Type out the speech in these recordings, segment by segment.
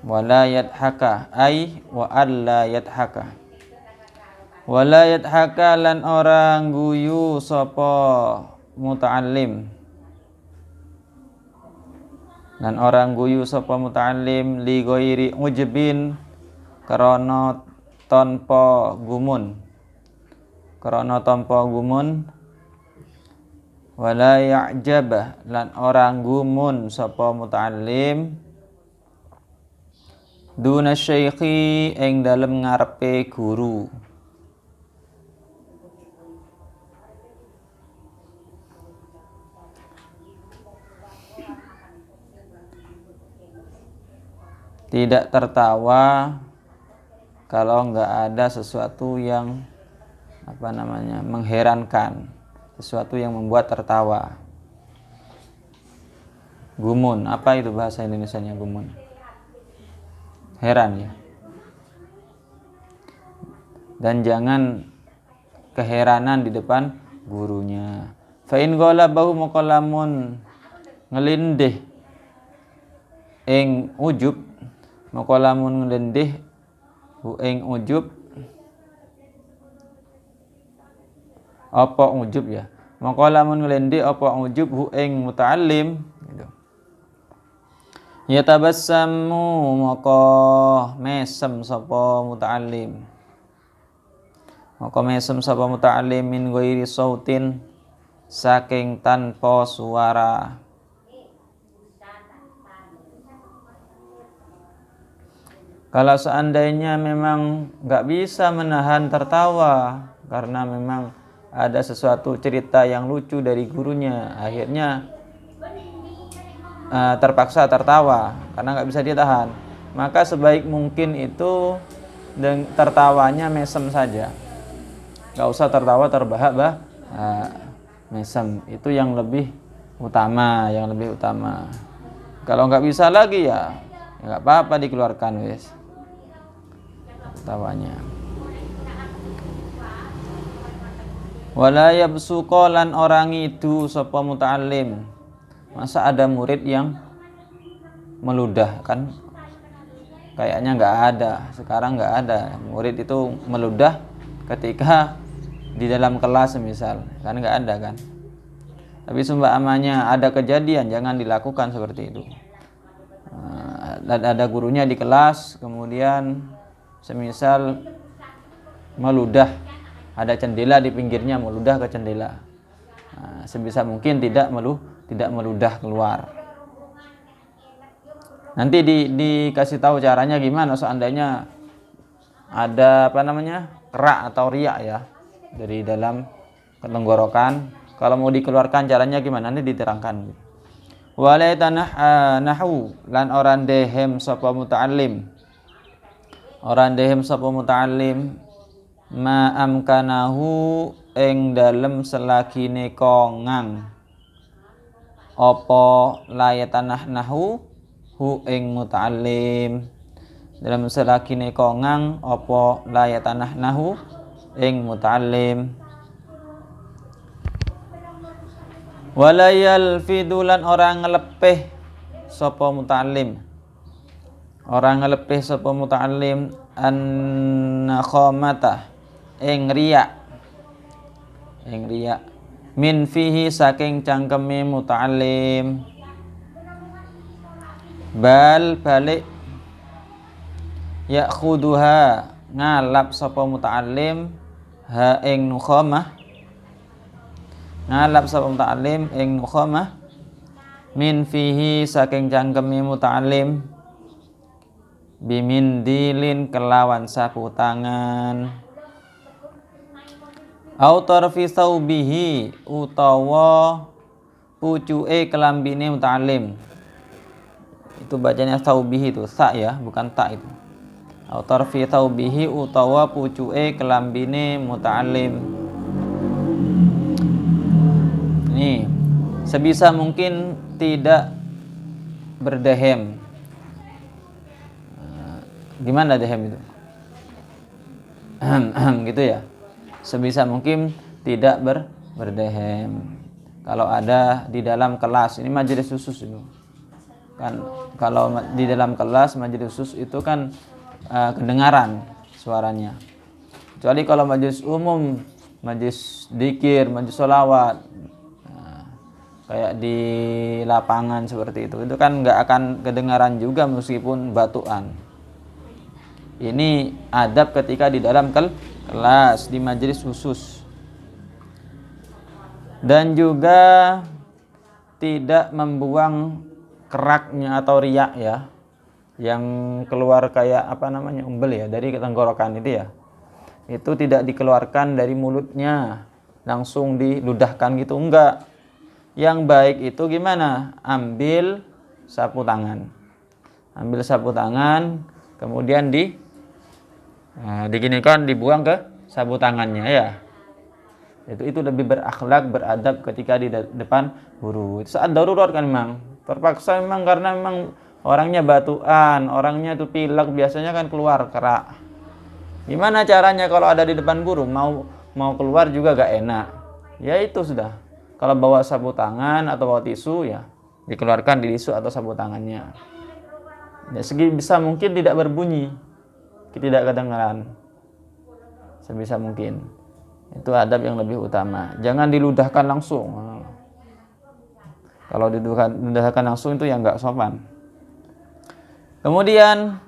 wala yadhaka ay wa alla yadhaka. Wala yadhaka lan orang guyu sapa muta'allim. Lan orang guyu sapa muta'allim li ghairi ujbin karana tanpa gumun. Karana tanpa gumun. Wala ya'jabah lan orang gumun sapa muta'allim duna syaikhi ing dalem ngarepe guru. Tidak tertawa kalau nggak ada sesuatu yang mengherankan, sesuatu yang membuat tertawa. Gumun, apa itu bahasa Indonesianya gumun? Heran ya. Dan jangan keheranan di depan gurunya. Fa in ghalabahu muqallamun ngelindih ing ujub, muqallamun ngelindih hu ing ujub. Apa ujub ya? Muqallamun ngelindih apa ujub hu ing muta'allim gitu. Ya tabassamu maka mesem sapa muta'allim. Maka mesem sapa muta'allim min ghairi sautin saking tanpa suara. Kalau seandainya memang nggak bisa menahan tertawa karena memang ada sesuatu cerita yang lucu dari gurunya, akhirnya terpaksa tertawa karena nggak bisa ditahan, maka sebaik mungkin itu tertawanya mesem saja, nggak usah tertawa terbahak-bahak. Mesem itu yang lebih utama, Kalau nggak bisa lagi ya nggak apa-apa, dikeluarkan wes tawanya. Wala yabsuqa lan orang itu sapa muta'allim. Masa ada murid yang meludah, kan kayaknya nggak ada, sekarang nggak ada murid itu meludah ketika di dalam kelas misal, kan nggak ada kan. Tapi seumpamanya ada kejadian, jangan dilakukan seperti itu. Ada gurunya di kelas, kemudian semisal meludah, ada jendela di pinggirnya, meludah ke jendela. Sebisa mungkin tidak meludah keluar. Nanti dikasih tahu caranya gimana seandainya ada kerak atau riak ya dari dalam tenggorokan. Kalau mau dikeluarkan caranya gimana, nanti diterangkan. Walaitanah nahu lan orang dehem sapa muta'allim. Orang dehem sapa muta'allim ma amkanahu ing dalem selagine kongang apa layatanah nahu hu ing muta'allim, dalam selagine kongang apa layatanah nahu ing muta'allim. Walayal fidulan orang ngelepeh sapa muta'allim, orang ngelepeh sapa muta'allim an-nakhamata ing riya min fihi saking cangkeme muta'allim, balik yakhuduha ngalap sapa muta'allim ha ing nukhamah, ngalap sapa muta'allim ing nukhamah min fihi saking cangkeme muta'allim bimindilin kelawan sapu tangan, au tarfi saubihi utawa pucuke kelambine muta'allim. Itu bacanya saubihi itu sa ya, bukan tak itu. Au tarfi saubihi utawa pucuke kelambine muta'allim. Ini sebisa mungkin tidak berdehem. Gimana dehem itu? Gitu ya. Sebisa mungkin tidak berdehem. Kalau ada di dalam kelas, ini majelis khusus itu. kan kalau di dalam kelas majelis khusus itu kan kedengaran suaranya. Kecuali kalau majelis umum, majelis dzikir, majelis sholawat, kayak di lapangan seperti itu kan nggak akan kedengaran juga meskipun batuan. Ini adab ketika di dalam kelas di majelis khusus. Dan juga tidak membuang keraknya atau riak ya, yang keluar kayak umbel ya dari tenggorokan itu ya, itu tidak dikeluarkan dari mulutnya langsung diludahkan gitu, enggak. Yang baik itu gimana? Ambil sapu tangan, kemudian diginikan, dibuang ke sapu tangannya ya. Itu lebih berakhlak, beradab ketika di depan guru. Saat darurat kan memang terpaksa, memang karena memang orangnya batuan, orangnya itu pilek, biasanya kan keluar kerak. Gimana caranya kalau ada di depan guru, mau keluar juga gak enak. Ya itu sudah. Kalau bawa sapu tangan atau bawa tisu ya dikeluarkan di tisu atau sapu tangannya. Ya, sebisa mungkin tidak berbunyi, tidak kedengaran. Sebisa mungkin. Itu adab yang lebih utama. Jangan diludahkan langsung. Kalau diludahkan langsung itu yang nggak sopan. Kemudian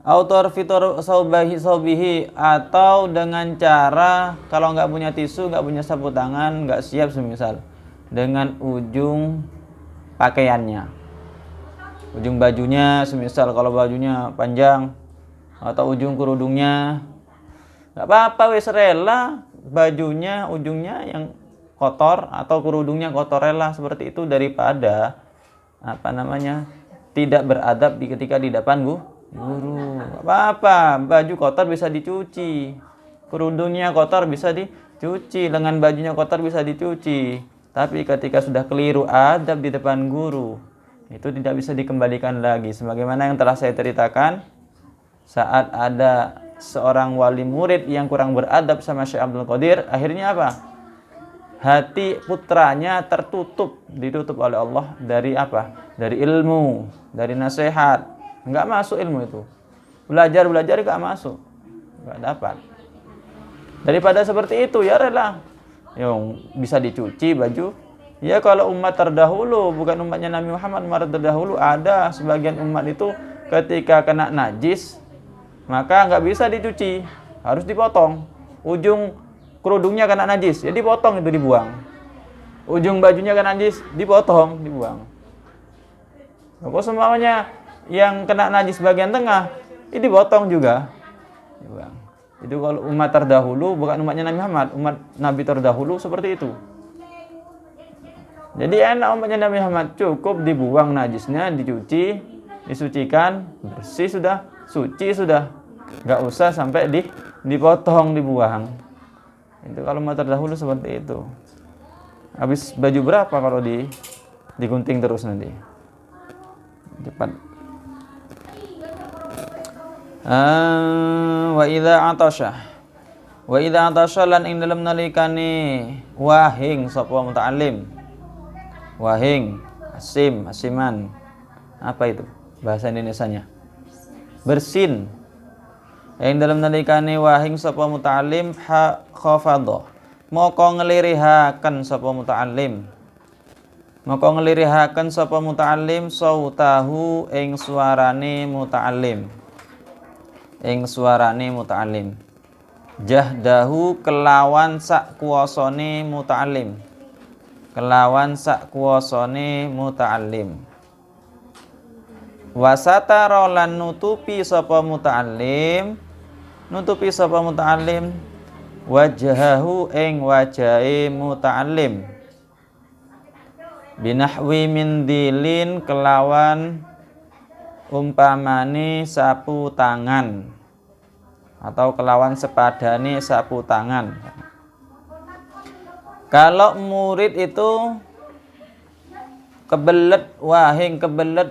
autor fitur saubihi, atau dengan cara kalau nggak punya tisu, nggak punya sapu tangan, nggak siap semisal dengan ujung pakaiannya, ujung bajunya, semisal kalau bajunya panjang atau ujung kerudungnya, nggak apa-apa, wes rela bajunya ujungnya yang kotor atau kerudungnya kotor, rela seperti itu daripada tidak beradab ketika di depan guru. Apa-apa, baju kotor bisa dicuci, kerudungnya kotor bisa dicuci, lengan bajunya kotor bisa dicuci. Tapi ketika sudah keliru adab di depan guru, itu tidak bisa dikembalikan lagi. Sebagaimana yang telah saya ceritakan, saat ada seorang wali murid yang kurang beradab sama Syekh Abdul Qadir, akhirnya apa? Hati putranya ditutup oleh Allah dari apa? Dari ilmu, dari nasihat. Enggak masuk ilmu itu. Belajar enggak masuk. Enggak dapat. Daripada seperti itu ya rela. Yang bisa dicuci baju. Ya kalau umat terdahulu, bukan umatnya Nabi Muhammad, umat terdahulu ada sebagian umat itu ketika kena najis maka nggak bisa dicuci, harus dipotong. Ujung kerudungnya kena najis, ya dipotong, itu dibuang. Ujung bajunya kena najis, dipotong, dibuang. Kalau semuanya yang kena najis bagian tengah, ini dipotong juga, dibuang. Itu kalau umat terdahulu, bukan umatnya Nabi Muhammad, umat Nabi terdahulu seperti itu. Jadi enak umatnya Nabi Muhammad, cukup dibuang najisnya, dicuci, disucikan, bersih sudah, suci sudah. Nggak usah sampai dipotong, dibuang. Itu kalau umat terdahulu seperti itu. Habis baju berapa kalau digunting terus nanti? Cepat. Wa idza atasha lan ing dalem nalikane wahing sapa muta'allim. Wahing, asiman. Apa itu bahasa Indonesianya? Bersin. Yang dalam nalikane wahing sapa muta'allim khafadha, moko nglirihaken sapa muta'allim, sautahu ing suarane muta'allim, jahdahu kelawan sak kuwasane muta'allim, wasatara lan nutupi sapa muta'allim wajahahu ing wajahe muta'allim, binahwi min dilin kelawan umpamane sapu tangan atau kelawan sepadane sapu tangan. Kalau murid itu kebelet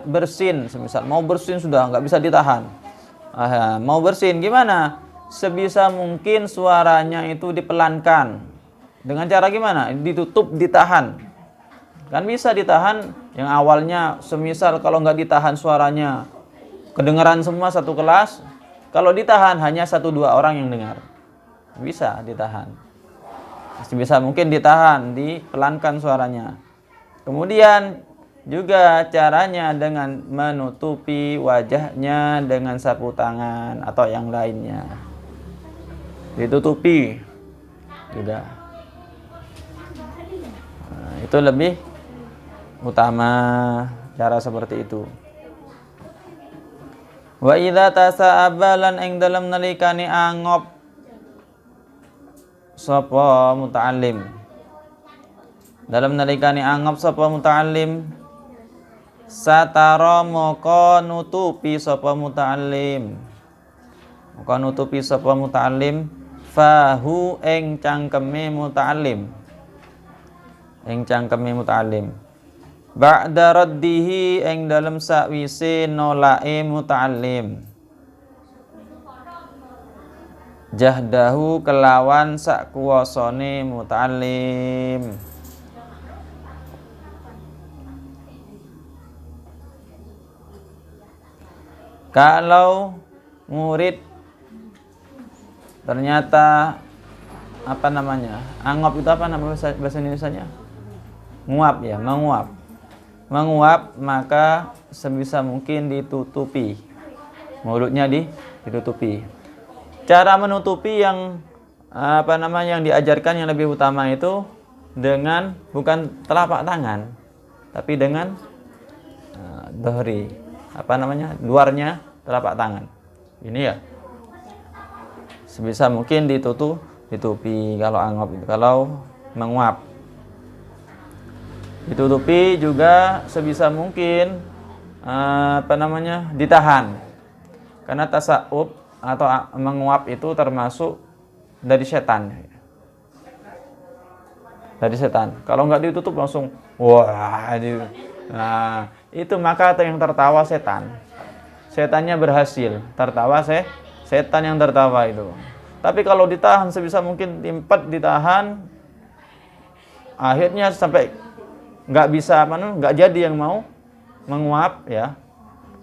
bersin, semisal mau bersin sudah nggak bisa ditahan. Mau bersin gimana? Sebisa mungkin suaranya itu dipelankan. Dengan cara gimana? Ditutup, ditahan. Kan bisa ditahan Yang awalnya semisal kalau nggak ditahan suaranya kedengaran semua satu kelas, kalau ditahan hanya 1-2 orang yang dengar. Bisa ditahan. Bisa mungkin ditahan, dipelankan suaranya. Kemudian juga caranya dengan menutupi wajahnya dengan sapu tangan atau yang lainnya. Ditutupi juga. Nah, itu lebih utama cara seperti itu. Wa idza tasa'abalan ing dalam nalikane angop sapa muta'allim. Dalam nalikane angop sapa muta'allim, satara moko nutupi sapa muta'allim. Moko nutupi sapa muta'allim fahu ing cangkeme muta'allim. Ing cangkeme muta'allim. Ba'da raddihi ing dalam sakwise nolake muta'allim. Jahdahu kelawan sakkuwasane muta'allim. Kalau murid ternyata angop itu apa nama bahasa Indonesianya? Nguap ya, menguap. Menguap maka sebisa mungkin ditutupi. Mulutnya ditutupi. Cara menutupi yang yang diajarkan yang lebih utama itu dengan bukan telapak tangan, tapi dengan dohri. Luarnya telapak tangan. Ini ya. Sebisa mungkin ditutupi kalau angop itu, kalau menguap. Ditutupi juga sebisa mungkin ditahan. Karena tasawuf atau menguap itu termasuk dari setan. Dari setan. Kalau nggak ditutup langsung wah. Nah, itu maka yang tertawa setan. Setannya berhasil. Tertawa setan yang tertawa itu. Tapi kalau ditahan sebisa mungkin ditahan, akhirnya sampai nggak jadi yang mau menguap ya,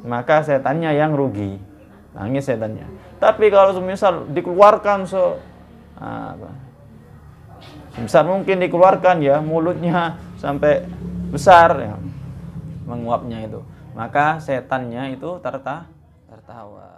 maka setannya yang rugi, nangis setannya. Tapi kalau misal dikeluarkan sebesar mungkin dikeluarkan ya, mulutnya sampai besar ya, menguapnya itu, maka setannya itu tertawa.